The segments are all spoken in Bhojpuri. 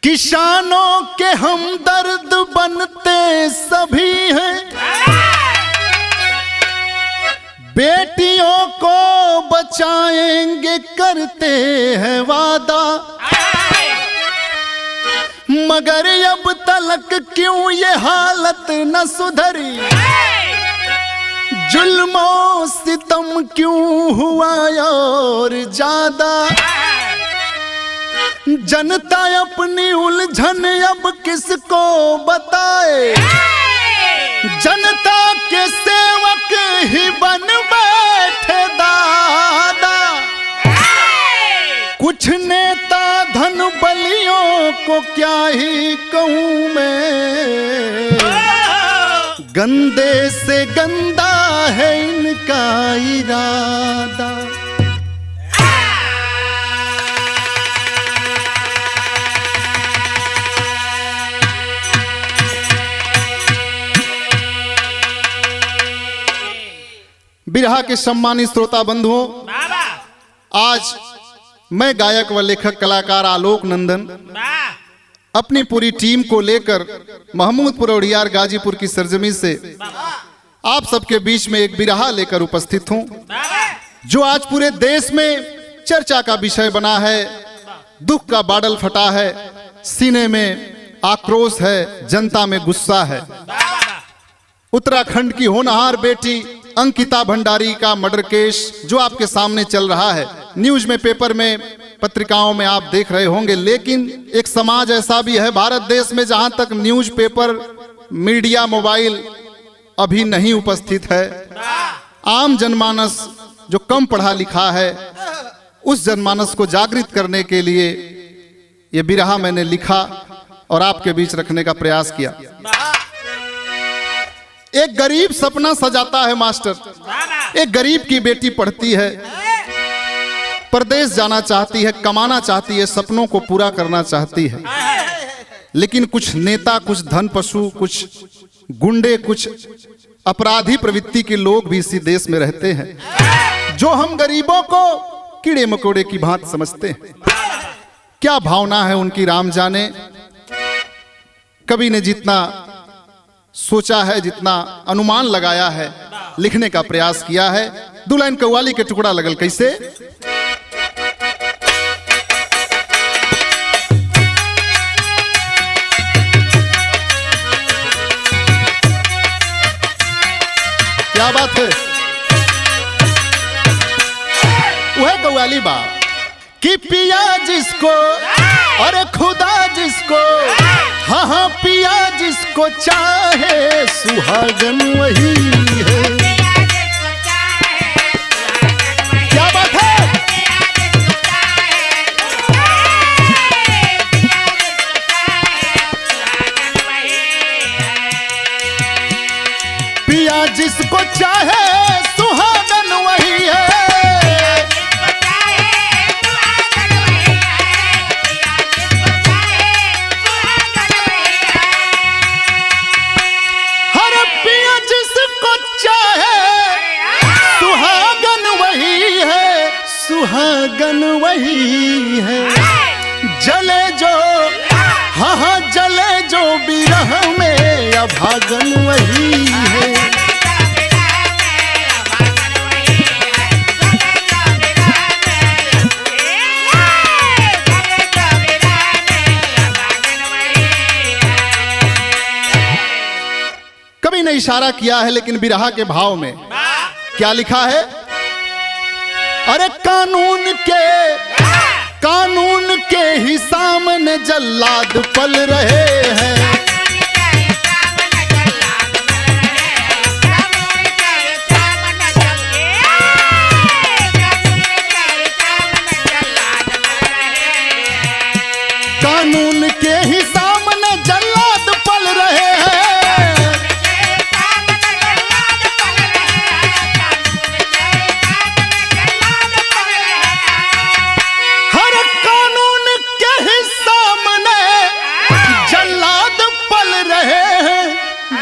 किसानों के हमदर्द बनते सभी हैं, बेटियों को बचाएंगे करते हैं वादा, मगर अब तलक क्यों ये हालत न सुधरी, जुल्मों सितम क्यों हुआ और ज्यादा। जनता अपनी उलझन अब किसको बताए, जनता के सेवक ही बन बैठे दादा। कुछ नेता धन बलियों को क्या ही कहूं मैं, गंदे से गंदा है इनका इरादा। बिरहा के सम्मानित श्रोता बंधुओं, आज मैं गायक व लेखक कलाकार आलोक नंदन अपनी पूरी टीम को लेकर महमूदपुर उड़ियार गाजीपुर की सरजमी से आप सबके बीच में एक बिरहा लेकर उपस्थित हूं, जो आज पूरे देश में चर्चा का विषय बना है। दुख का बादल फटा है, सीने में आक्रोश है, जनता में गुस्सा है। उत्तराखंड की होनहार बेटी अंकिता भंडारी का मर्डर केस जो आपके सामने चल रहा है, न्यूज में, पेपर में, पत्रिकाओं में आप देख रहे होंगे। लेकिन एक समाज ऐसा भी है भारत देश में जहां तक न्यूज पेपर, मीडिया, मोबाइल अभी नहीं उपस्थित है। आम जनमानस जो कम पढ़ा लिखा है, उस जनमानस को जागृत करने के लिए यह बिरहा मैंने लिखा और आपके बीच रखने का प्रयास किया। एक गरीब सपना सजाता है मास्टर। एक गरीब की बेटी पढ़ती है, परदेश जाना चाहती है, कमाना चाहती है, सपनों को पूरा करना चाहती है। लेकिन कुछ नेता, कुछ धन पशु, कुछ गुंडे, कुछ अपराधी प्रवृत्ति के लोग भी इसी देश में रहते हैं, जो हम गरीबों को कीड़े मकोड़े की भांति समझते हैं। क्या भावना है उनकी राम जाने। कवि ने जितना सोचा है, जितना अनुमान लगाया है, लिखने का प्रयास किया है। दुल्हन कव्वाली के टुकड़ा लगल कैसे। क्या बात है। वह कव्वाली बा कि पिया जिसको, अरे खुदा जिसको, हाँ हाँ पिया जिसको चाहे, सुहागन वही है। क्या बात है। पिया जिसको चाहे, सुहागन वही है। सुहागन वही है। जले जो, हाँ हाँ जले जो बिरह में, अभागन वही है। कवि ने इशारा किया है, लेकिन बिरहा के भाव में क्या लिखा है। अरे कानून के ही सामने जल्लाद पल रहे हैं। कानून के ही सामने जल्लाद पल रहे हैं।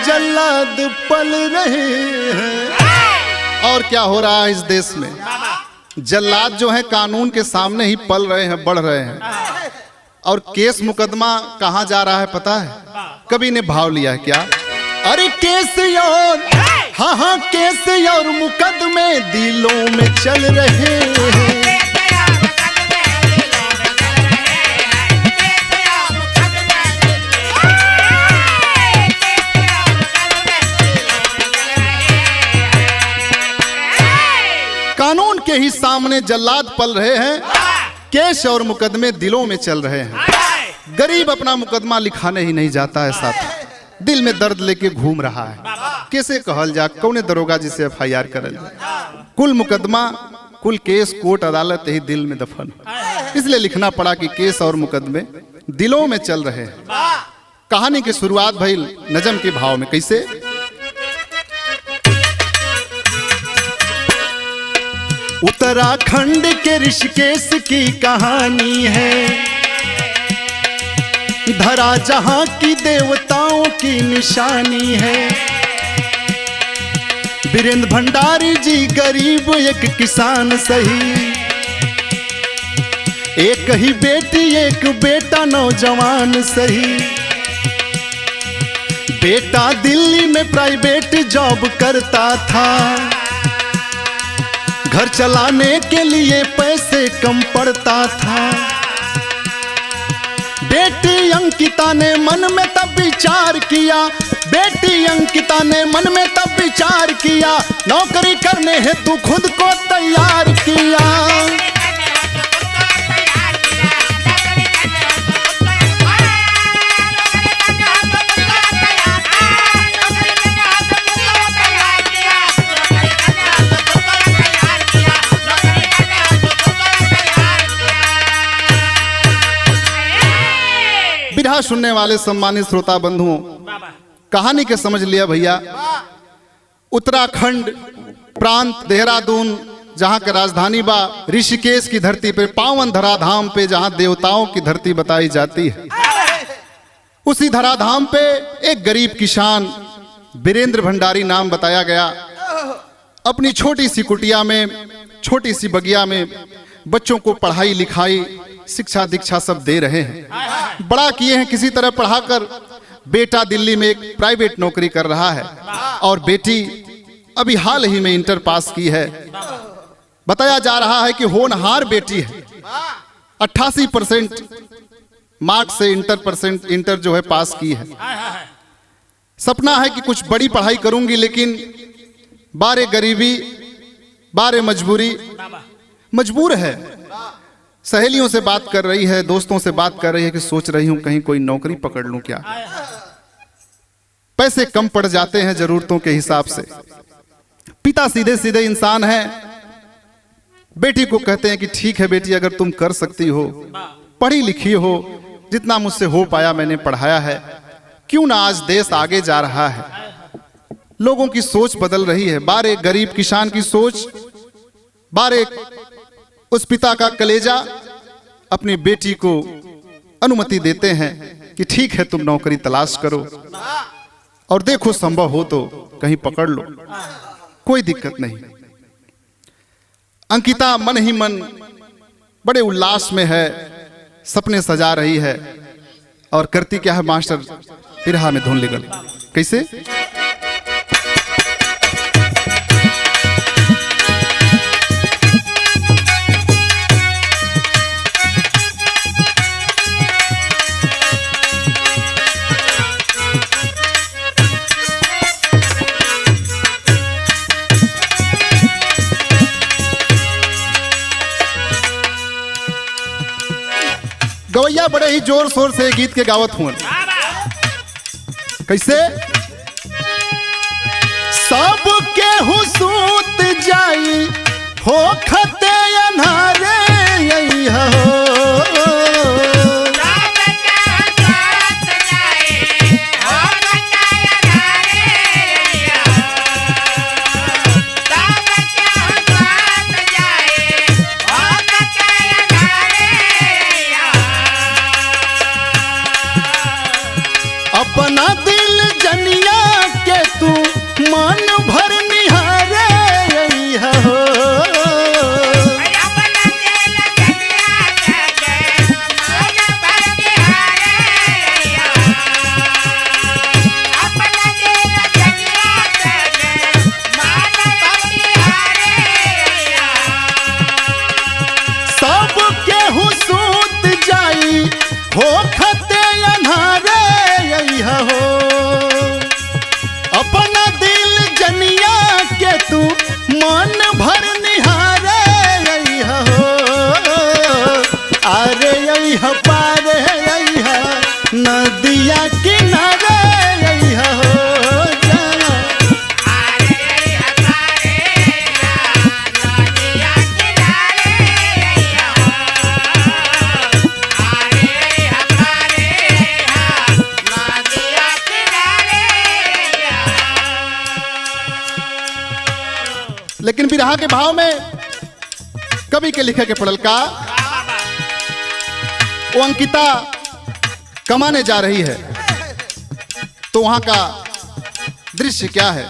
जल्लाद पल रहे हैं। और क्या हो रहा है इस देश में। जल्लाद जो है कानून के सामने ही पल रहे हैं, बढ़ रहे हैं। और केस मुकदमा कहाँ जा रहा है पता है? कभी ने भाव लिया है क्या? अरे केस और हाँ हाँ केस और मुकदमे दिलों में चल रहे हैं। कानून के ही सामने जल्लाद पल रहे हैं, केस और मुकदमे दिलों में चल रहे हैं। गरीब अपना मुकदमा लिखाने ही नहीं जाता है, साथ दिल में दर्द लेके घूम रहा है। कैसे कहल जा कौने दरोगा जिसे FIR करल जा? कुल मुकदमा कुल केस कोर्ट अदालत ही दिल में दफन, इसलिए लिखना पड़ा कि केस और मुकदमे दिलों में चल रहे हैं। कहानी की शुरुआत भइल नजम के भाव में। कैसे? उत्तराखंड के ऋषिकेश की कहानी है, धरा जहां की देवताओं की निशानी है। वीरेंद्र भंडारी जी गरीब एक किसान सही, एक ही बेटी एक बेटा नौजवान सही। बेटा दिल्ली में प्राइवेट जॉब करता था, घर चलाने के लिए पैसे कम पड़ता था। बेटी अंकिता ने मन में तब विचार किया, बेटी अंकिता ने मन में तब विचार किया, नौकरी करने हेतु खुद को तैयार किया। विधा सुनने वाले सम्मानित श्रोता बंधुओं, कहानी के समझ लिया भैया। उत्तराखंड प्रांत देहरादून जहां के राजधानी बा, ऋषिकेश की धरती पे पावन धराधाम पे जहां देवताओं की धरती बताई जाती है, उसी धराधाम पे एक गरीब किसान वीरेंद्र भंडारी नाम बताया गया अपनी छोटी सी कुटिया में, छोटी सी बगिया में बच्चों को पढ़ाई लिखाई शिक्षा दीक्षा सब दे रहे हैं। बड़ा किए हैं, किसी तरह पढ़ाकर बेटा दिल्ली में एक प्राइवेट नौकरी कर रहा है और बेटी अभी हाल ही में इंटर पास की है। बताया जा रहा है कि होनहार बेटी है, 88% मार्क्स से इंटर जो है पास की है। सपना है कि कुछ बड़ी पढ़ाई करूंगी, लेकिन बारे गरीबी बारे मजबूरी, मजबूर है। सहेलियों से बात कर रही है, दोस्तों से बात कर रही है कि सोच रही हूं कहीं कोई नौकरी पकड़ लूं क्या। पैसे कम पड़ जाते हैं जरूरतों के हिसाब से। पिता सीधे सीधे इंसान है, बेटी को कहते हैं कि ठीक है बेटी, अगर तुम कर सकती हो, पढ़ी लिखी हो, जितना मुझसे हो पाया मैंने पढ़ाया है, क्यों ना आज देश आगे जा रहा है। लोगों की सोच बदल रही है। बारे गरीब किसान की सोच, बारे उस पिता का कलेजा अपनी बेटी को अनुमति देते हैं कि ठीक है तुम नौकरी तलाश करो और देखो संभव हो तो कहीं पकड़ लो, कोई दिक्कत नहीं। अंकिता मन ही मन बड़े उल्लास में है, सपने सजा रही है और करती क्या है मास्टर, बिरहा में धुन निकल। कैसे? गवैया बड़े ही जोर शोर से गीत के गावत हुए। कैसे? सब के हुसूत जाई हो खते अनारे यही हो, अपना दिल जनिया के तू मन भर निहारे यही हो। अइहा पारे अइहा नदिया किनारे अइहा हो जाना। लेकिन बिरहा के भाव में कवि के लिखे के पड़ल का, वो अंकिता कमाने जा रही है तो वहां का दृश्य क्या है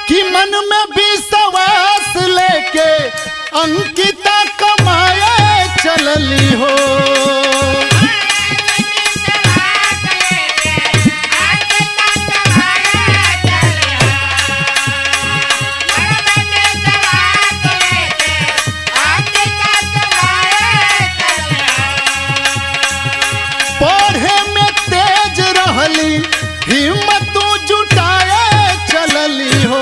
कि मन में विश्वास लेके अंकिता कमाए चलली हो। हिम्मत जुटाए चलली हो।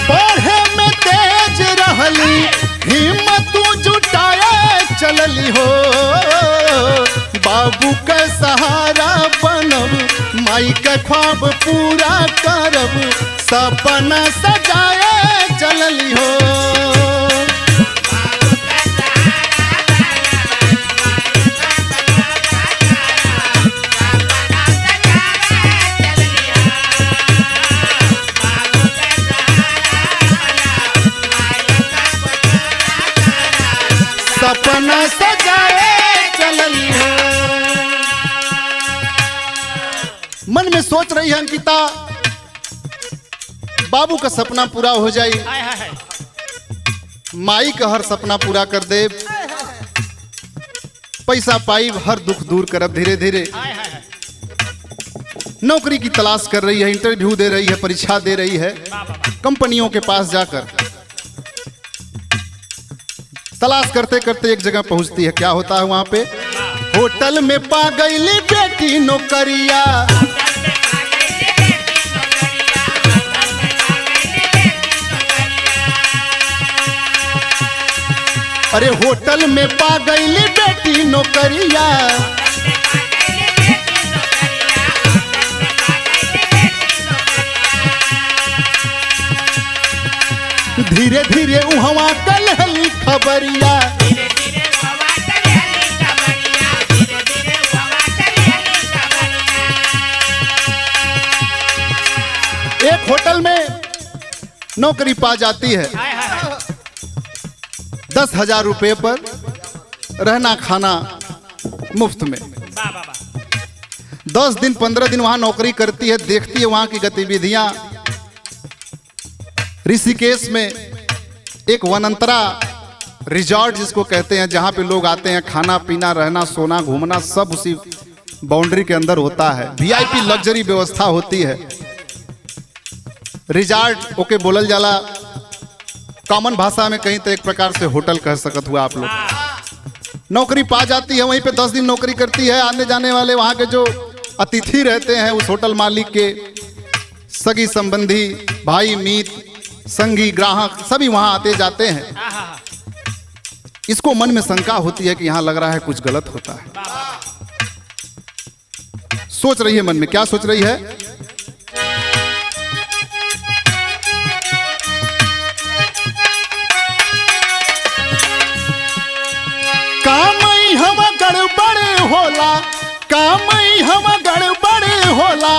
पढ़े में तेज रहली हिम्मत जुटाए चलली हो। बाबू के सहारा बनब माई के ख्वाब पूरा करब सपना सजाए चलली हो। सपना सजाए चलली हो। मन में सोच रही है अंकिता बाबू का सपना पूरा हो जाए, माई का हर सपना पूरा कर दे, पैसा पाई हर दुख दूर करब धीरे धीरे। नौकरी की तलाश कर रही है, इंटरव्यू दे रही है, परीक्षा दे रही है, कंपनियों के पास जाकर तलाश करते करते एक जगह पहुंचती है। क्या होता है वहां पे, होटल में पा गईली बेटी नौकरिया। अरे होटल में पा गईली बेटी नौकरिया। धीरे धीरे उहवा कलहली खबरिया। एक होटल में नौकरी पा जाती है, 10,000 रुपए पर रहना खाना मुफ्त में। 10 दिन 15 दिन वहां नौकरी करती है, देखती है वहां की गतिविधियां। ऋषिकेश में एक वनांतरा रिजॉर्ट जिसको कहते हैं, जहां पे लोग आते हैं, खाना पीना रहना सोना घूमना सब उसी बाउंड्री के अंदर होता है। वीआईपी लग्जरी व्यवस्था होती है। रिजॉर्ट ओके बोलल जाला, कॉमन भाषा में कहीं तो एक प्रकार से होटल कह सकत हुआ आप लोग। नौकरी पा जाती है, वहीं पे 10 दिन नौकरी करती है। आने जाने वाले वहां के जो अतिथि रहते हैं उस होटल मालिक के सगी संबंधी भाई मीत संगी ग्राहक सभी वहां आते जाते हैं। इसको मन में शंका होती है कि यहां लग रहा है कुछ गलत होता है। सोच रही है मन में, क्या सोच रही है, कामई हम गड़बड़ होला, कामई हम गड़बड़ होला,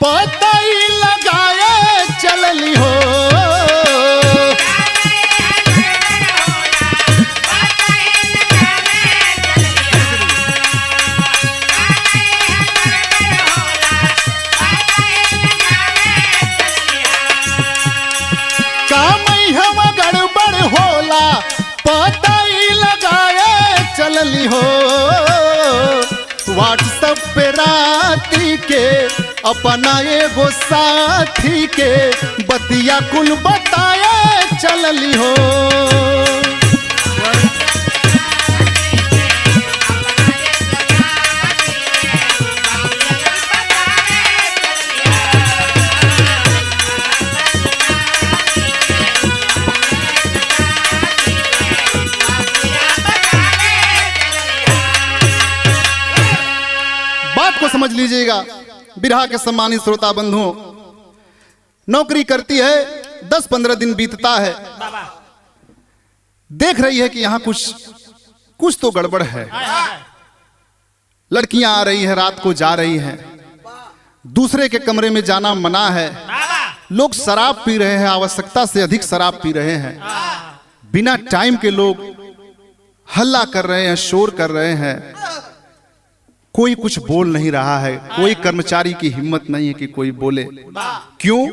पता ही लगाए चलली हो। कामई हम गड़बड़ होला, पता ही लगाए चलली हो। व्हाट्सएप पे रात्रि के अपना एगो साथी के बतिया कुल बताए चलली हो। लीजिएगा बिरहा के सम्मानित श्रोता बंधुओं, नौकरी करती है, 10-15 दिन बीतता है, देख रही है कि यहाँ कुछ तो गड़बड़ है। लड़कियां आ रही है, रात को जा रही हैं, दूसरे के कमरे में जाना मना है, लोग शराब पी रहे हैं, आवश्यकता से अधिक शराब पी रहे हैं, बिना टाइम के लोग हल्ला कर रहे हैं, शोर कर रहे हैं, कोई कुछ बोल नहीं रहा है, कोई कर्मचारी की हिम्मत नहीं है कि कोई बोले। क्यों?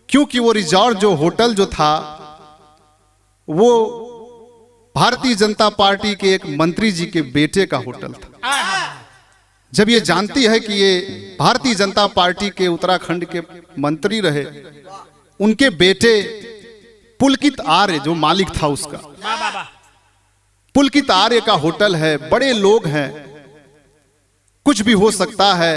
क्योंकि वो रिजॉर्ट जो होटल जो था वो भारतीय जनता पार्टी के एक मंत्री जी के बेटे का होटल था। जब ये जानती है कि ये भारतीय जनता पार्टी के उत्तराखंड के मंत्री रहे, उनके बेटे पुलकित आर्य जो मालिक था उसका, पुलकित आर्य का होटल है, बड़े लोग हैं, कुछ भी हो सकता है,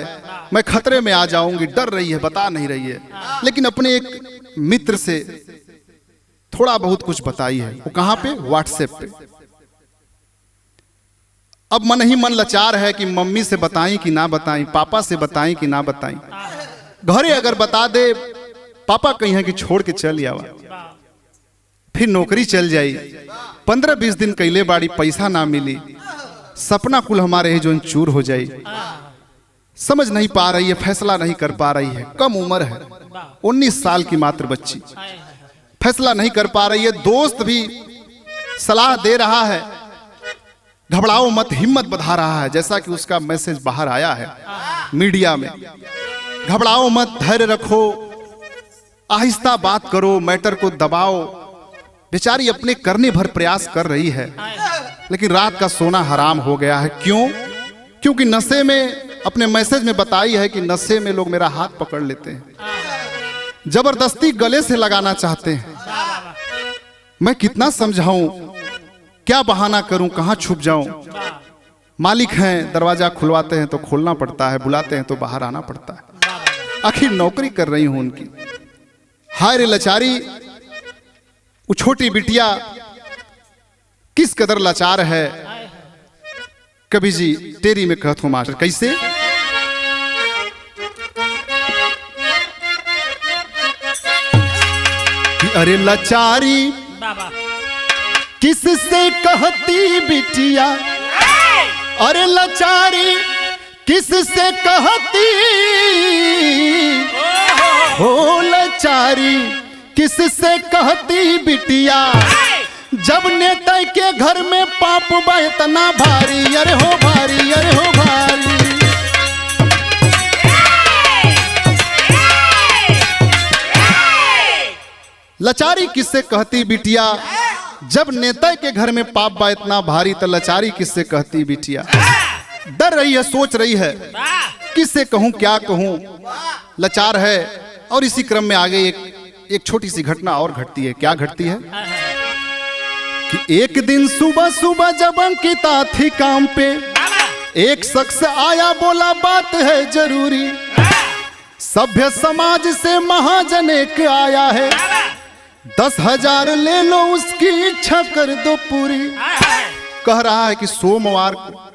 मैं खतरे में आ जाऊंगी, डर रही है, बता नहीं रही है, लेकिन अपने एक मित्र से थोड़ा बहुत कुछ बताई है। वो कहां पे? व्हाट्सएप पे। अब मन ही मन लाचार है कि मम्मी से बताएं कि ना बताएं, पापा से बताएं कि ना बताएं। घरे अगर बता दे, पापा कहीं है कि छोड़ के चल आवा, फिर नौकरी चल जाई, 15-20 दिन कैले बाड़ी, पैसा ना मिली, सपना कुल हमारे ही जो चूर हो जाई। समझ नहीं पा रही है, फैसला नहीं कर पा रही है, कम उम्र है, 19 साल की मात्र बच्ची, फैसला नहीं कर पा रही है। दोस्त भी सलाह दे रहा है, घबराओ मत, हिम्मत बढ़ा रहा है, जैसा कि उसका मैसेज बाहर आया है मीडिया में, घबराओ मत, धैर्य रखो, आहिस्ता बात करो, मैटर को दबाओ। बेचारी अपने करने भर प्रयास कर रही है, लेकिन रात का सोना हराम हो गया है। क्यों? क्योंकि नशे में, अपने मैसेज में बताई है कि नशे में लोग मेरा हाथ पकड़ लेते हैं, जबरदस्ती गले से लगाना चाहते हैं। मैं कितना समझाऊं, क्या बहाना करूं, कहां छुप जाऊं? मालिक हैं, दरवाजा खुलवाते हैं तो खोलना पड़ता है, बुलाते हैं तो बाहर आना पड़ता है। आखिर नौकरी कर रही हूं उनकी। हाय रे लाचारी, वो छोटी बिटिया किस कदर लाचार है। कवि जी तेरी में कहत हूं मास्टर, कैसे? अरे लाचारी किससे कहती बिटिया, अरे लाचारी किससे कहती, हो लाचारी किससे कहती बिटिया, जब नेता के घर में पाप बा इतना भारी, अरे हो भारी, अरे हो भारी। लाचारी किससे कहती बिटिया, जब नेता के घर में पाप बा इतना भारी, तो लाचारी किससे कहती बिटिया। डर रही है, सोच रही है, किससे कहूं, क्या कहूं, लाचार है। और इसी क्रम में आगे एक छोटी सी घटना और घटती है। क्या घटती है कि एक दिन सुबह सुबह जब अंकिता थी काम पे, एक शख्स आया, बोला बात है जरूरी, सभ्य समाज से महाजन एक आया है, 10,000 ले लो, उसकी इच्छा कर दो पूरी। कह रहा है कि सोमवार को,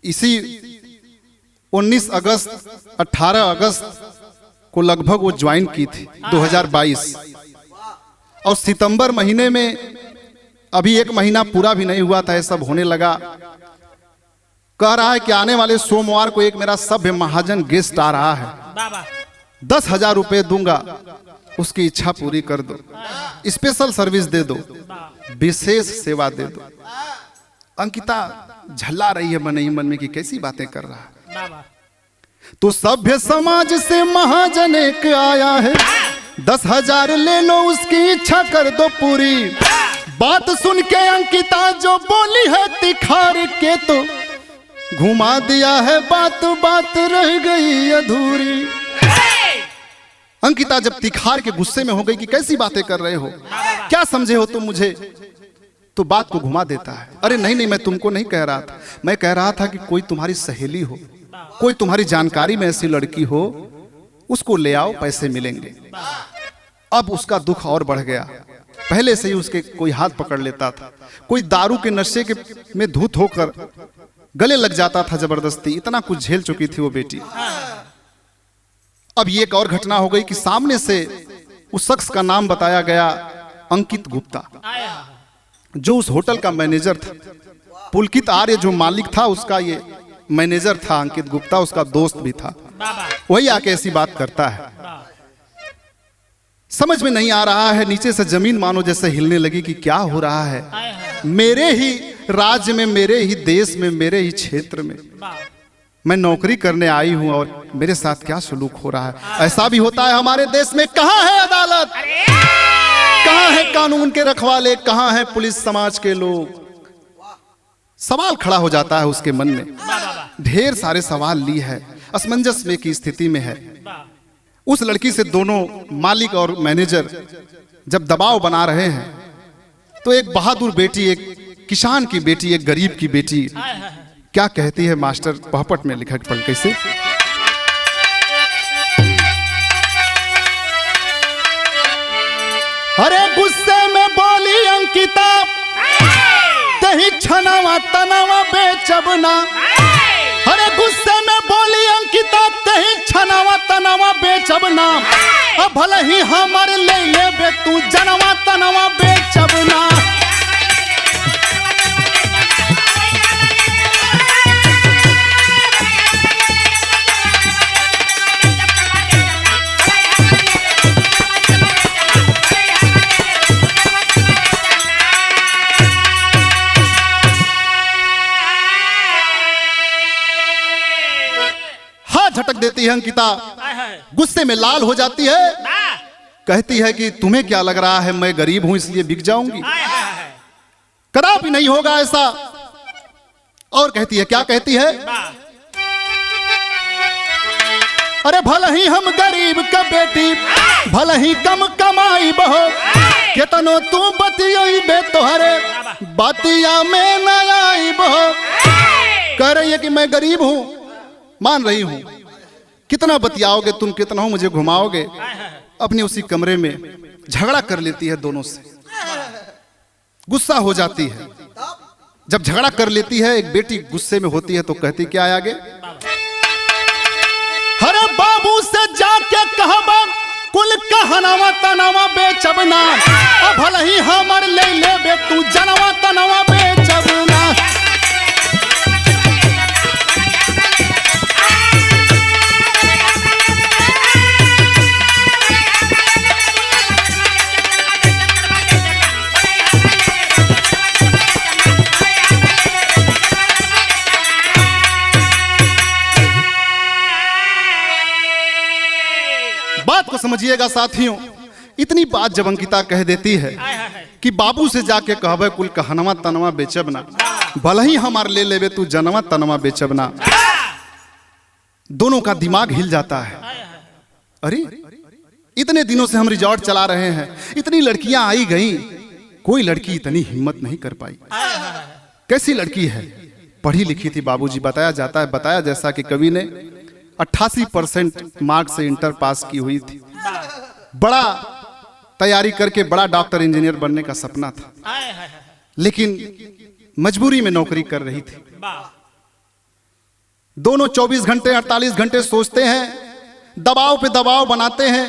इसी 19 अगस्त 18 अगस्त को लगभग वो ज्वाइन की थी 2022, और सितंबर महीने में, अभी 1 महीना पूरा भी नहीं हुआ था, ये सब होने लगा। कह रहा है कि आने वाले सोमवार को एक मेरा सभ्य महाजन गेस्ट आ रहा है, 10,000 रुपए दूंगा, उसकी इच्छा पूरी कर दो, स्पेशल सर्विस दे दो, विशेष सेवा दे दो। अंकिता झल्ला रही है मन ही मन में कि कैसी बातें कर रहा है। तो सभ्य समाज से महाजन एक आया है, 10,000 ले लो, उसकी इच्छा कर दो पूरी। बात सुन के अंकिता जो बोली है तिखार के, तो घुमा दिया है, बात बात रह गई अधूरी। अंकिता जब तिखार के गुस्से में हो गई कि कैसी बातें कर रहे हो, क्या समझे हो तुम मुझे, तो बात को घुमा देता है। अरे नहीं नहीं, मैं तुमको नहीं कह रहा था, मैं कह रहा था कि कोई तुम्हारी सहेली हो, कोई तुम्हारी जानकारी में ऐसी लड़की हो, उसको ले आओ, पैसे मिलेंगे। अब उसका दुख और बढ़ गया। पहले से ही उसके कोई हाथ पकड़ लेता था, कोई दारू के नशे के में धुत होकर गले लग जाता था जबरदस्ती, इतना कुछ झेल चुकी थी वो बेटी। अब ये एक और घटना हो गई कि सामने से उस शख्स का नाम बताया गया, अंकित गुप्ता, जो उस होटल का मैनेजर था। पुलकित आर्य जो मालिक था उसका ये मैनेजर था अंकित गुप्ता, उसका दोस्त भी था। वही आके ऐसी बात करता है। समझ में नहीं आ रहा है, नीचे से जमीन मानो जैसे हिलने लगी कि क्या हो रहा है। मेरे ही राज्य में, मेरे ही देश में, मेरे ही क्षेत्र में मैं नौकरी करने आई हूं और मेरे साथ क्या सलूक हो रहा है। ऐसा भी होता है हमारे देश में? कहां है अदालत, कहां है कानून के रखवाले, कहां है पुलिस समाज के लोग? सवाल खड़ा हो जाता है उसके मन में। ढेर सारे सवाल ली है, असमंजस में की स्थिति में है। उस लड़की से दोनों मालिक और मैनेजर जब दबाव बना रहे हैं तो एक बहादुर बेटी, एक किसान की बेटी, एक गरीब की बेटी क्या कहती है मास्टर पहपट में लिखा पढ़ कैसे? अरे गुस्से में बोली अंकिता, तही छनावा तनावा बेचबना। अरे गुस्से में बोली अंकिता, तही छनावा तनावा बेचबना। अब भले ही हमारे ले ले तू जनवा तनावा बेचबना। झटक देती है अंकिता, गुस्से में लाल हो जाती है, कहती है कि तुम्हें क्या लग रहा है मैं गरीब हूं इसलिए बिक जाऊंगी? कदापि नहीं होगा ऐसा। और कहती है, क्या कहती है? अरे भले ही हम गरीब का बेटी, भले ही कम कमाई बहो, केतनो तू बतियोई बे तोहरे बतिया में न आई बहो। कह रही है कि मैं गरीब हूं, मान रही हूं, कितना बतियाओगे तुम, कितना मुझे घुमाओगे। अपने उसी कमरे में झगड़ा कर लेती है दोनों से, गुस्सा हो जाती है। जब झगड़ा कर लेती है, एक बेटी गुस्से में होती है तो कहती क्या है आगे? अरे बाबू से जाके कहबा कुल कहनावा तनावा बेचबना। अब भले ही हमर ले ले तू जनवा तनावा बेचबना। बात को समझिएगा साथियों, इतनी बात जब अंकिता कह देती है कि बाबू से जाके कहबे कुल कहनवा तनवा बेचबना, भले ही हमार ले लेबे तू जनवा तनवा बेचबना, दोनों का दिमाग हिल जाता है। अरे इतने दिनों से हम रिजॉर्ट चला रहे हैं, इतनी लड़कियां आई गई, कोई लड़की इतनी हिम्मत नहीं कर पाई। कैसी लड़की है? पढ़ी लिखी थी बाबूजी, बताया जाता है, बताया जैसा कि कवि ने 88% मार्क से इंटर पास की हुई थी। बड़ा तैयारी करके बड़ा डॉक्टर इंजीनियर बनने का सपना था, लेकिन मजबूरी में नौकरी कर रही थी। दोनों 24 घंटे 48 घंटे सोचते हैं, दबाव पे दबाव बनाते हैं,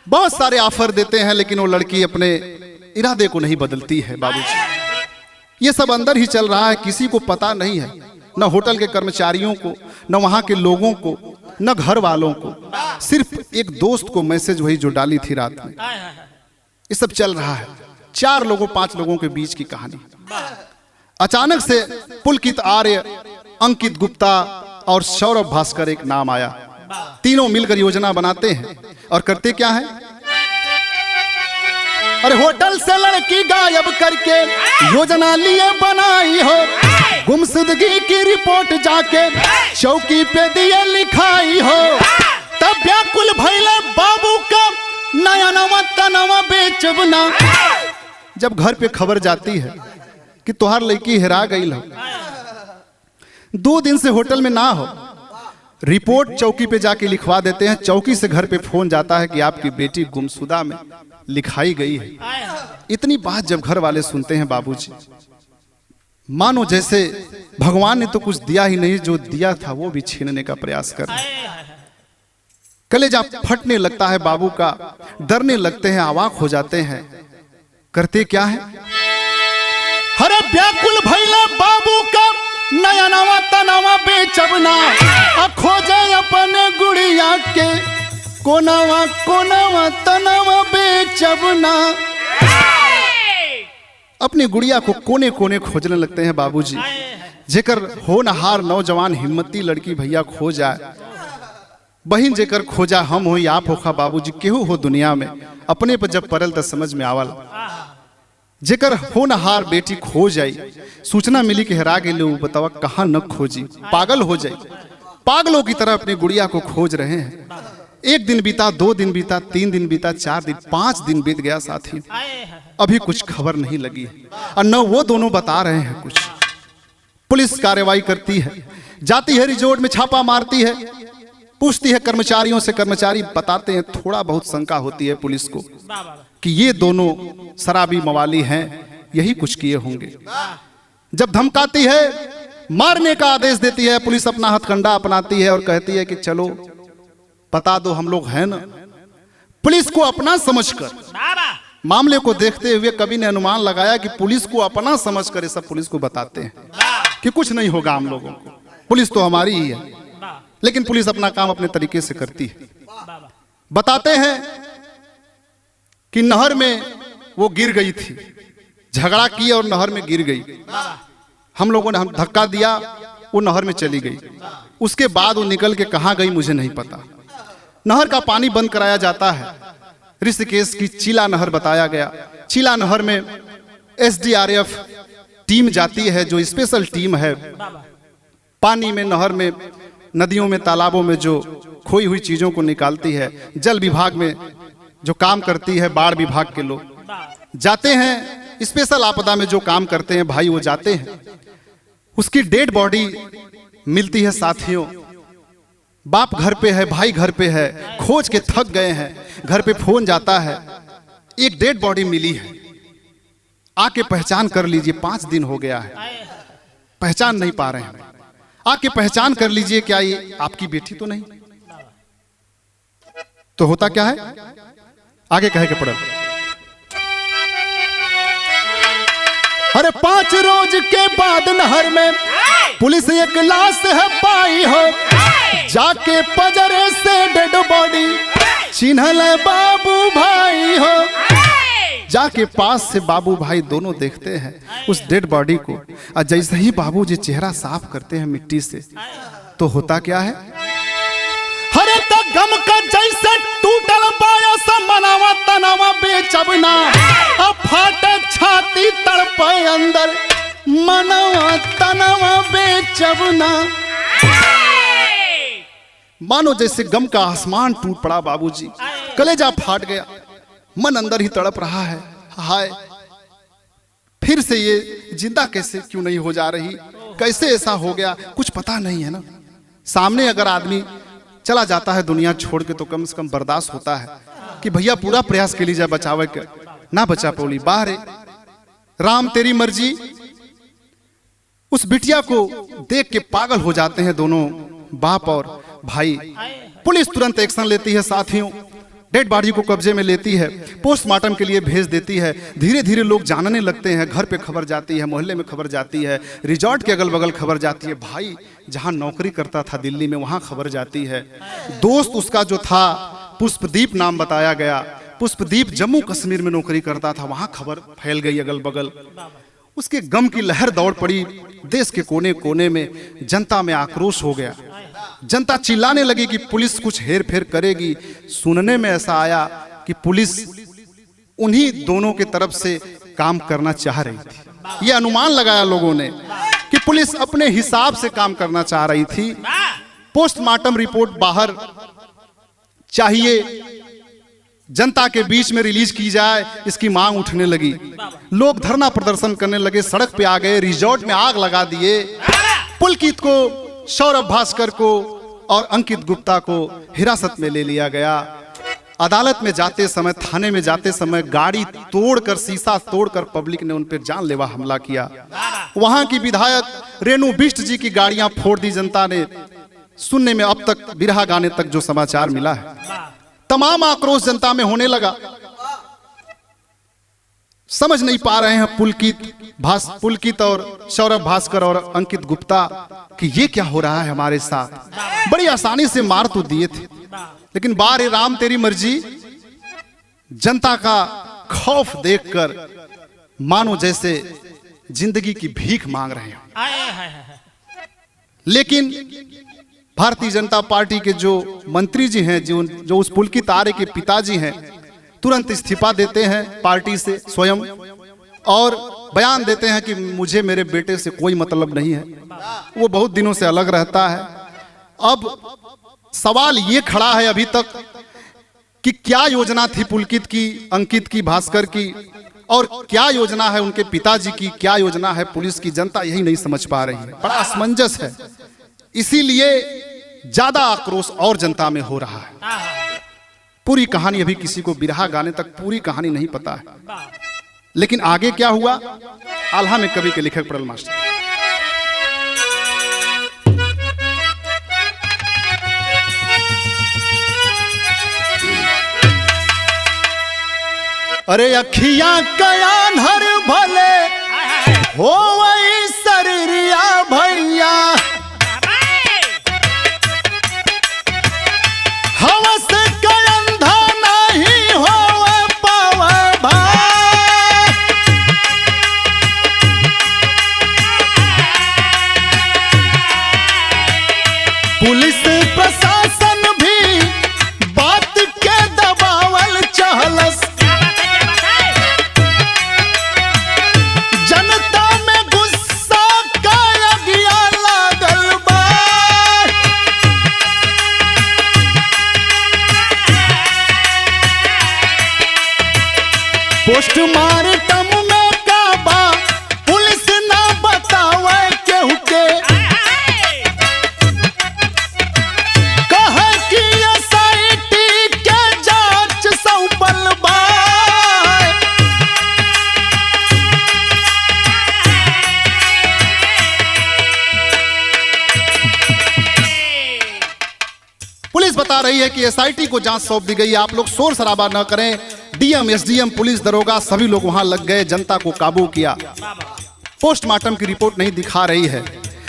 बहुत सारे ऑफर देते हैं, लेकिन वो लड़की अपने इरादे को नहीं बदलती है। बाबूजी, ये सब अंदर ही चल रहा है, किसी को पता नहीं है, न होटल के कर्मचारियों को, न वहां के लोगों को, न घर वालों को। सिर्फ एक दोस्त को मैसेज वही जो डाली थी रात में। ये सब चल रहा है, 4 लोगों 5 लोगों के बीच की कहानी। अचानक से पुलकित आर्य, अंकित गुप्ता और सौरभ भास्कर एक नाम आया। तीनों मिलकर योजना बनाते हैं और करते क्या है? अरे होटल से लड़की गायब करके योजना लिए बनाई हो, गुमशुदगी की रिपोर्ट जाके चौकी पे दिए लिखाई हो। तब व्याकुल भइले बाबू का नया नवा तनवा बेचबना। जब घर पे खबर जाती है कि तुहार लड़की हेरा गई हो, 2 दिन से होटल में ना हो, रिपोर्ट चौकी पे जाके लिखवा देते हैं। चौकी से घर पे फोन जाता है कि आपकी बेटी गुमशुदा में लिखाई गई है। इतनी बात जब घर वाले सुनते हैं बाबूजी, मानो जैसे भगवान ने तो कुछ दिया ही नहीं, जो दिया था वो भी छीनने का प्रयास कर रहे। कलेजा फटने लगता है बाबू का, डरने लगते हैं, अवाक हो जाते हैं। करते क्या है? हरे व्याकुल भैला बाबू का नया नवा तनावा बेचबना, खोजे अपने गुड़िया के कोनावा कोनावा तनावा बेचबना। अपनी गुड़िया को कोने कोने खोजने लगते हैं बाबूजी। जेकर होनहार नौजवान हिम्मती लड़की भैया खो जाए, बहिन जेकर खोजा हम हो आप होखा बाबूजी, केहू हो दुनिया में अपने पर जब परल तो समझ में आवल। जेकर होनहार बेटी खो जाई, सूचना मिली कि हेरा गेले, बतावा कहाँ न खोजी, पागल हो जाई। पागलों की तरह अपनी गुड़िया को खोज रहे हैं। एक दिन बीता, 2 दिन बीता, 3 दिन बीता, 4 दिन, 5 दिन बीत गया साथी, अभी कुछ खबर नहीं लगी और न वो दोनों बता रहे हैं कुछ। पुलिस कार्रवाई करती है, जाती है रिजॉर्ट में, छापा मारती है, पूछती है कर्मचारियों से। कर्मचारी बताते हैं, थोड़ा बहुत शंका होती है पुलिस को कि ये दोनों शराबी मवाली हैं, यही कुछ किए होंगे। जब धमकाती है, मारने का आदेश देती है, पुलिस अपना हथकंडा अपनाती है और कहती है कि चलो बता दो, हम लोग हैं ना। पुलिस को अपना समझकर, मामले को देखते हुए कवि ने अनुमान लगाया कि पुलिस को अपना समझकर ये सब पुलिस को बताते हैं कि कुछ नहीं होगा हम लोगों को, पुलिस तो हमारी ही है। लेकिन पुलिस अपना काम अपने तरीके से करती है। बताते हैं कि नहर में वो गिर गई थी, झगड़ा की और नहर में गिर गई। हम लोगों ने धक्का दिया, वो नहर में चली गई। उसके बाद वो निकल के कहाँ गई मुझे नहीं पता। नहर का पानी बंद कराया जाता है। ऋषिकेश की चीला नहर बताया गया। चीला नहर में SDRF टीम जाती है, जो स्पेशल टीम है। पानी में, नहर में, नदियों में, तालाबों में जो खोई हुई चीजों को निकालती है। जल विभाग में जो काम करती है, बाढ़ विभाग के लोग जाते हैं। स्पेशल आपदा में जो काम करते हैं भाई, वो जाते हैं। उसकी डेड बॉडी मिलती है साथियों। बाप घर पे है, भाई घर पे है, खोज के थक गए हैं। घर पे फोन जाता है, एक डेड बॉडी मिली है, आके पहचान कर लीजिए। 5 दिन हो गया है, पहचान नहीं पा रहे हैं, आके पहचान कर लीजिए, क्या ये आपकी बेटी तो नहीं? तो होता क्या है, आगे कहे के पड़ा। अरे 5 रोज के बाद नहर में पुलिस एक लाश है पाई हो, जाके पजरे से डेड बॉडी चिन्हल बाबू भाई हो। जाके पास से बाबू भाई दोनों देखते हैं उस डेड बॉडी को, और जैसे ही बाबू जी चेहरा साफ करते हैं मिट्टी से, तो होता क्या है, हरे तक गम का जैसे टूटल पाया सा मनावा तनावा बेचबना, अब फाटे छाती तड़पे अंदर मनावा तनावा बेचबना। मानो जैसे गम का आसमान टूट पड़ा बाबूजी, कलेजा फाट गया, मन अंदर ही तड़प रहा है। हाय, फिर से ये जिंदा कैसे क्यों नहीं हो जा रही, कैसे ऐसा हो गया, कुछ पता नहीं है ना। सामने अगर आदमी चला जाता है दुनिया छोड़ के, तो कम से कम बर्दाश्त होता है कि भैया पूरा प्रयास के लीजिए बचावे के, ना बचा पौली, बाहर राम तेरी मर्जी। उस बिटिया को देख के पागल हो जाते हैं दोनों बाप और भाई। पुलिस तुरंत एक्शन लेती है साथियों, डेड बॉडी को कब्जे में लेती है, पोस्टमार्टम के लिए भेज देती है। धीरे धीरे लोग जानने लगते हैं, घर पे खबर जाती है, मोहल्ले में खबर जाती है, रिजॉर्ट के अगल बगल खबर जाती है। भाई जहां नौकरी करता था दिल्ली में, वहां खबर जाती है। दोस्त उसका जो था पुष्पदीप नाम बताया गया, पुष्पदीप जम्मू कश्मीर में नौकरी करता था, वहां खबर फैल गई अगल बगल। उसके गम की लहर दौड़ पड़ी देश के कोने कोने में। जनता में आक्रोश हो गया, जनता चिल्लाने लगी कि पुलिस कुछ हेर फेर करेगी। सुनने में ऐसा आया कि पुलिस उन्हीं दोनों के तरफ से काम करना चाह रही थी। यह अनुमान लगाया लोगों ने कि पुलिस अपने हिसाब से काम करना चाह रही थी। पोस्टमार्टम रिपोर्ट बाहर चाहिए, जनता के बीच में रिलीज की जाए, इसकी मांग उठने लगी। लोग धरना प्रदर्शन करने लगे, सड़क पे आ गए, रिजॉर्ट में आग लगा दिए। पुलकित को, सौरभ भास्कर को और अंकित गुप्ता को हिरासत में ले लिया गया। अदालत में जाते समय, थाने में जाते समय गाड़ी तोड़कर, शीशा तोड़कर पब्लिक ने उन पर जानलेवा हमला किया। वहां की विधायक रेणु बिष्ट जी की गाड़ियां फोड़ दी जनता ने। सुनने में अब तक बिरहा गाने तक जो समाचार मिला है, तमाम आक्रोश जनता में होने लगा। समझ नहीं पा रहे हैं पुलकित और सौरभ भास्कर और अंकित गुप्ता कि ये क्या हो रहा है हमारे साथ। बड़ी आसानी से मार तो दिए थे, लेकिन बारे राम तेरी मर्जी, जनता का खौफ देखकर मानो जैसे जिंदगी की भीख मांग रहे हैं। लेकिन भारतीय जनता पार्टी के जो मंत्री जी हैं, जो उस पुलकित आर्य के पिताजी हैं, तुरंत इस्तीफा देते हैं पार्टी से स्वयं और बयान देते हैं कि मुझे मेरे बेटे से कोई मतलब नहीं है, वो बहुत दिनों से अलग रहता है। अब सवाल ये खड़ा है अभी तक कि क्या योजना थी पुलकित की, अंकित की, भास्कर की, और क्या योजना है उनके पिताजी की, क्या योजना है पुलिस की। जनता यही नहीं समझ पा रही है, बड़ा असमंजस है। इसीलिए ज्यादा आक्रोश और जनता में हो रहा है। पूरी कहानी अभी किसी को बिरहा गाने तक पूरी कहानी नहीं पता है, लेकिन आगे क्या हुआ आल्हा में कवि के लेखक पड़ल मास्टर। अरे अखियां कयान हर भले हो वही शरीरिया भैया, हवस का अंधा नहीं हो पावे भाई। पुलिस प्रशासन भी बात के दबावल चहलस, जनता में गुस्सा का अगिया लागल बा। पोस्टमार्टम में काबा पुलिस ना बतावे केहू के, कहे कि एसआईटी के जांच सौंपल बा। पुलिस बता रही है कि एसआईटी को जांच सौंप दी गई है, आप लोग शोर शराबा न करें। डीएम, एसडीएम, पुलिस दरोगा सभी लोग वहां लग गए, जनता को काबू किया। पोस्टमार्टम की रिपोर्ट नहीं दिखा रही है,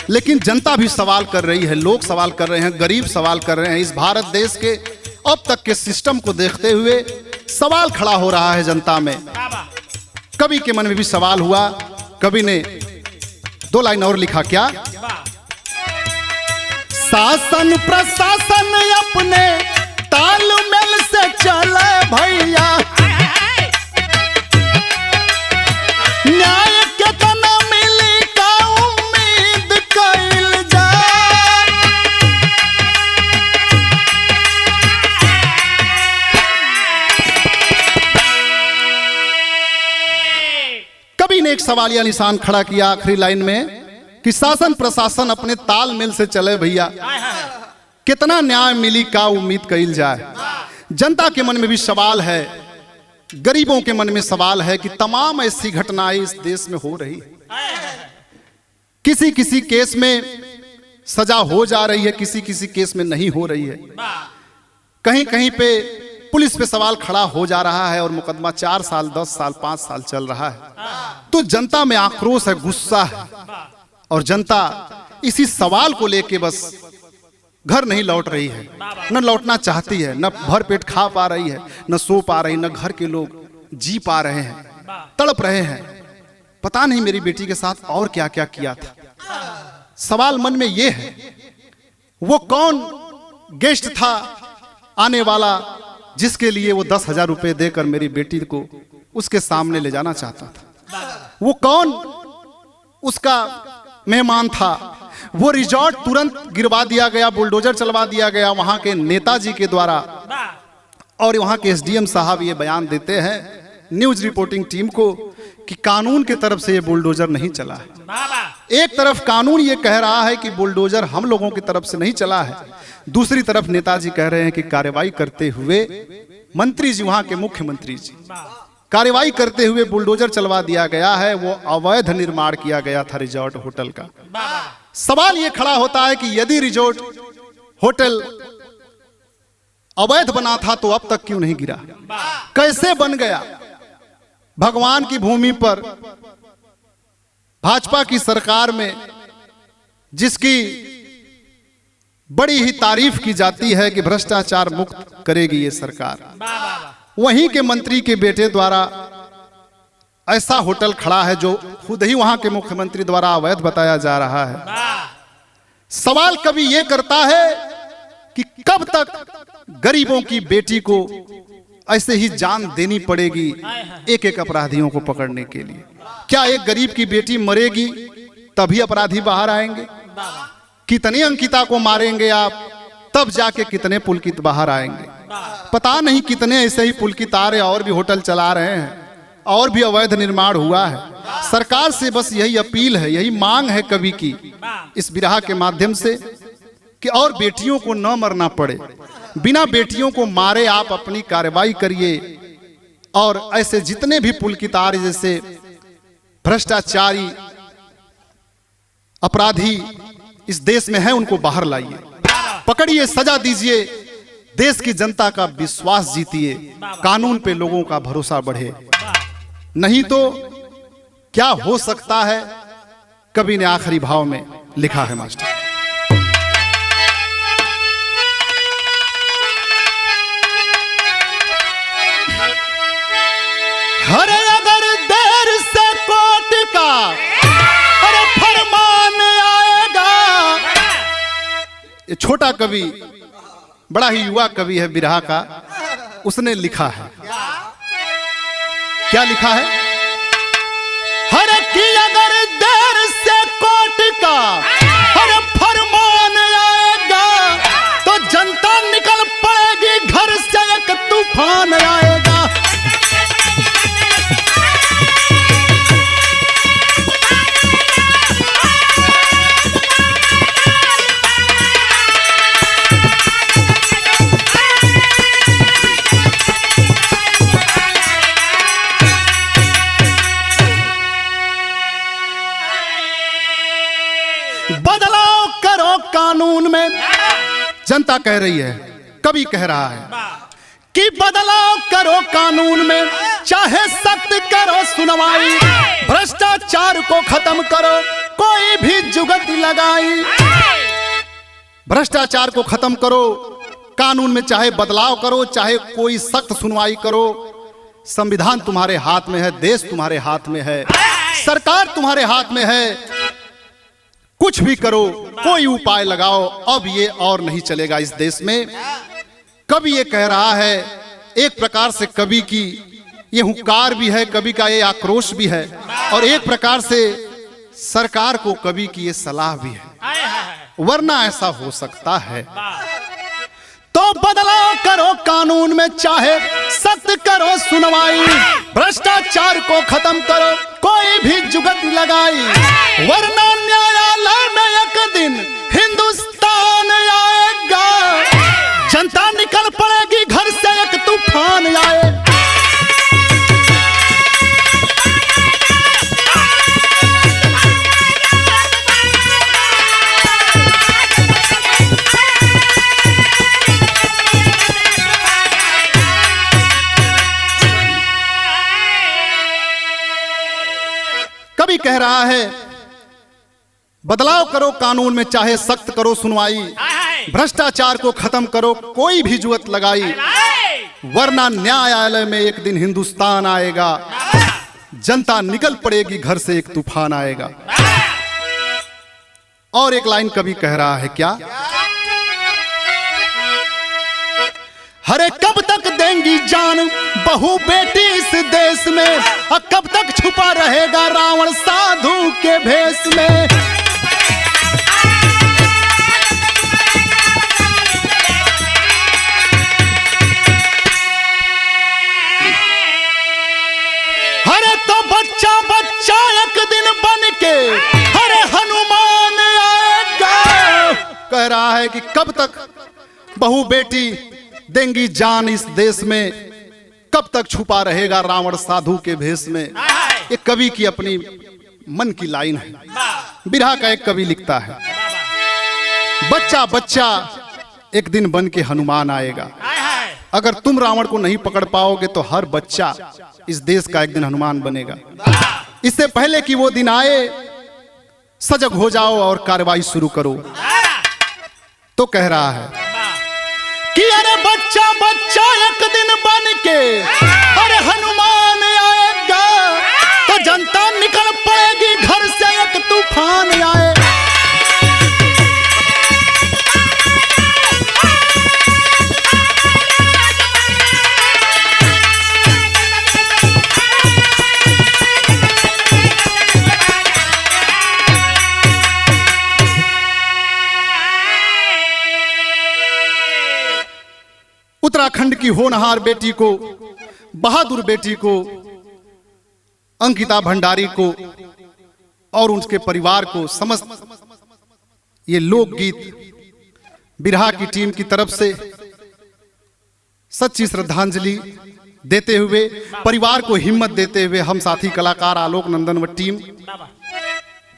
लेकिन जनता भी सवाल कर रही है, लोग सवाल कर रहे हैं, गरीब सवाल कर रहे हैं। इस भारत देश के अब तक के सिस्टम को देखते हुए सवाल खड़ा हो रहा है जनता में। कवि के मन में भी सवाल हुआ। कवि ने 2 लाइन और लिखा, क्या? शासन प्रशासन अपने तालमेल से चले भैया, न्याय कितना मिली का उम्मीद कइल जाए। कवि ने एक सवालिया निशान खड़ा किया आखिरी लाइन में कि शासन प्रशासन अपने तालमेल से चले भैया, कितना न्याय मिली का उम्मीद कइल जाए। जनता के मन में भी सवाल है, गरीबों के मन में सवाल है कि तमाम ऐसी घटनाएं इस देश में हो रही है। किसी किसी केस में सजा हो जा रही है, किसी किसी केस में नहीं हो रही है। कहीं कहीं पे पुलिस पे सवाल खड़ा हो जा रहा है और मुकदमा 4 साल, 10 साल, 5 साल चल रहा है। तो जनता में आक्रोश है, गुस्सा है, और जनता इसी सवाल को लेके बस घर नहीं लौट रही है, न लौटना चाहती है, न भर पेट खा पा रही है, न सो पा रही, न घर के लोग जी पा रहे हैं, तड़प रहे हैं। पता नहीं मेरी बेटी के साथ और क्या क्या किया था। सवाल मन में ये है, वो कौन गेस्ट था आने वाला जिसके लिए वो 10,000 रुपए देकर मेरी बेटी को उसके सामने ले जाना चाहता था? वो कौन उसका मेहमान था? वो रिजॉर्ट तुरंत गिरवा दिया गया, बुलडोजर चलवा दिया गया वहां के नेताजी के द्वारा। और वहां के एसडीएम साहब ये बयान देते हैं न्यूज रिपोर्टिंग टीम को कि कानून की तरफ से ये बुलडोजर नहीं चला है। एक तरफ कानून ये कह रहा है कि बुलडोजर हम लोगों की तरफ से नहीं चला है, दूसरी तरफ नेताजी कह रहे हैं कि कार्रवाई करते हुए मंत्री जी, वहां के मुख्यमंत्री जी कार्रवाई करते हुए बुलडोजर चलवा दिया गया है। वो अवैध निर्माण किया गया था रिजॉर्ट होटल का। सवाल ये खड़ा होता है कि यदि रिजॉर्ट होटल अवैध बना था तो अब तक क्यों नहीं गिरा, कैसे बन गया? भगवान की भूमि पर भाजपा की सरकार में जिसकी बड़ी ही तारीफ की जाती है कि भ्रष्टाचार मुक्त करेगी ये सरकार, वहीं के मंत्री के बेटे द्वारा ऐसा होटल खड़ा है जो खुद ही वहां के मुख्यमंत्री द्वारा अवैध बताया जा रहा है। सवाल कभी ये करता है कि कब तक गरीबों की बेटी को ऐसे ही जान देनी पड़ेगी एक एक अपराधियों को पकड़ने के लिए? क्या एक गरीब की बेटी मरेगी तभी अपराधी बाहर आएंगे? कितने अंकिता को मारेंगे आप तब जाके कितने पुलकित बाहर आएंगे? पता नहीं कितने ऐसे ही पुलकित आ रहे और भी होटल चला रहे हैं और भी अवैध निर्माण हुआ है। सरकार से बस यही अपील है, यही मांग है कवि की इस बिरहा के माध्यम से कि और बेटियों को न मरना पड़े, बिना बेटियों को मारे आप अपनी कार्रवाई करिए और ऐसे जितने भी पुलकितार जैसे भ्रष्टाचारी अपराधी इस देश में हैं उनको बाहर लाइए, पकड़िए, सजा दीजिए, देश की जनता का विश्वास जीतिए, कानून पे लोगों का भरोसा बढ़े। नहीं तो क्या हो सकता है, कवि ने आखिरी भाव में लिखा है मास्टर। अरे अगर देर से कोर्ट का अरे फरमान आएगा। ये छोटा कवि, बड़ा ही युवा कवि है बिरहा का, उसने लिखा है। क्या लिखा है? हर की अगर देर से कोर्ट का हर फरमान आएगा तो जनता निकल पड़ेगी घर से, एक तूफान आएगा। बदलाव करो कानून में, जनता कह रही है, कवि कह रहा है कि बदलाव करो कानून में, चाहे सख्त करो सुनवाई, भ्रष्टाचार को खत्म करो, कोई भी जुगत लगाई। भ्रष्टाचार को खत्म करो, कानून में चाहे बदलाव करो, चाहे कोई सख्त सुनवाई करो। संविधान तुम्हारे हाथ में है, देश तुम्हारे हाथ में है, सरकार तुम्हारे हाथ में है। कुछ भी करो, कोई उपाय लगाओ, अब ये और नहीं चलेगा इस देश में। कवि ये कह रहा है, एक प्रकार से कवि की ये हुंकार भी है, कवि का ये आक्रोश भी है, और एक प्रकार से सरकार को कवि की ये सलाह भी है, वरना ऐसा हो सकता है। तो बदलाव करो कानून में, चाहे सख्त करो सुनवाई, भ्रष्टाचार को खत्म करो, कोई भी जुगत लगाई, वरना न्यायालय में एक दिन हिंदुस्तान आएगा, जनता निकल पड़ेगी घर से, एक तूफान आए। कवि कह रहा है, बदलाव करो कानून में, चाहे सख्त करो सुनवाई, भ्रष्टाचार को खत्म करो, कोई भी जुगत लगाई, वरना न्यायालय में एक दिन हिंदुस्तान आएगा, जनता निकल पड़ेगी घर से, एक तूफान आएगा। और एक लाइन कवि कह रहा है, क्या? हरे कब तक देंगी जान बहू बेटी इस देश में, और कब तक छुपा रहेगा रावण साधु के भेष में। हरे तो बच्चा बच्चा एक दिन बन के हरे हनुमान आएगा। कह रहा है कि कब तक बहू बेटी देंगी जान इस देश में, कब तक छुपा रहेगा रावण साधु के भेष में। एक कवि की अपनी मन की लाइन है। बिरहा का एक कवि लिखता है, बच्चा बच्चा एक दिन बन के हनुमान आएगा। अगर तुम रावण को नहीं पकड़ पाओगे तो हर बच्चा इस देश का एक दिन हनुमान बनेगा। इससे पहले कि वो दिन आए सजग हो जाओ और कार्रवाई शुरू करो। तो कह रहा है कि अरे बच्चा बच्चा एक दिन बन के अरे हनुमान आएगा तो जनता निकल पड़ेगी घर से, एक तूफान आए। उत्तराखंड की होनहार बेटी को, बहादुर बेटी को, अंकिता भंडारी को और उनके परिवार को समस्त ये लोकगीत बिरहा की टीम की तरफ से सच्ची श्रद्धांजलि देते हुए, परिवार को हिम्मत देते हुए हम साथी कलाकार आलोक नंदन व टीम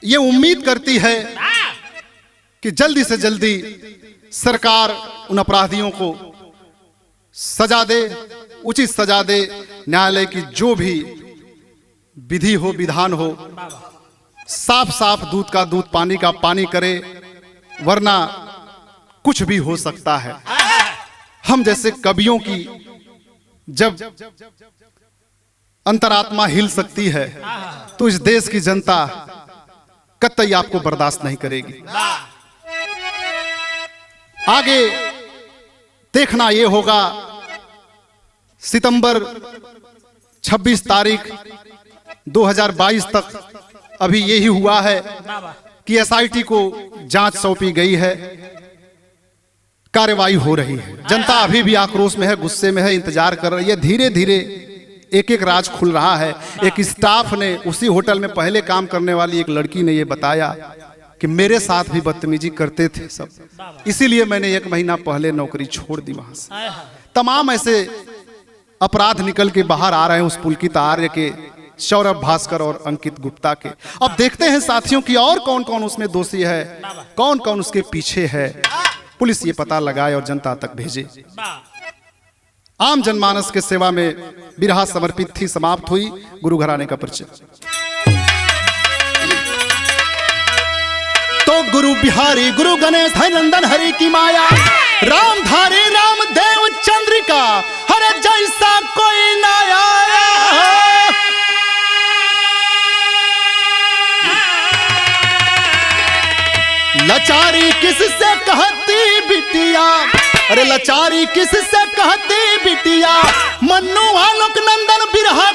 ये उम्मीद करती है कि जल्दी से जल्दी सरकार उन अपराधियों को सजा दे, उचित सजा दे। न्यायालय की जो भी विधि हो, विधान हो, साफ साफ दूध का दूध, पानी का पानी करे, वरना कुछ भी हो सकता है। हम जैसे कवियों की जब अंतरात्मा हिल सकती है तो इस देश की जनता कतई आपको बर्दाश्त नहीं करेगी। आगे देखना यह होगा, सितंबर 26 तारीख 2022 तक अभी यही हुआ है कि एसआईटी को जांच सौंपी गई है, कार्रवाई हो रही है। जनता अभी भी आक्रोश में है, गुस्से में है, इंतजार कर रही है। धीरे धीरे एक एक राज खुल रहा है। एक स्टाफ ने, उसी होटल में पहले काम करने वाली एक लड़की ने यह बताया कि मेरे साथ भी बदतमीजी करते थे सब, इसीलिए मैंने 1 महीना पहले नौकरी छोड़ दी वहां से। तमाम ऐसे अपराध निकल के बाहर आ रहे हैं उस पुलकित आर्य के, सौरभ भास्कर और अंकित गुप्ता के। अब देखते हैं साथियों की और कौन कौन उसमें दोषी है, कौन कौन उसके पीछे है। पुलिस ये पता लगाए और जनता तक भेजे। आम जनमानस के सेवा में बिरहा समर्पित थी, समाप्त हुई। गुरु घराने का परिचय। तो गुरु बिहारी गुरु गणेश है नंदन हरि की माया, राम धारी राम देव चंद्रिका, हरे जैसा कोई ना आया। लाचारी किससे कहती बिटिया, अरे लाचारी किससे कहती बिटिया, मन्नू आलोक नंदन बिरहा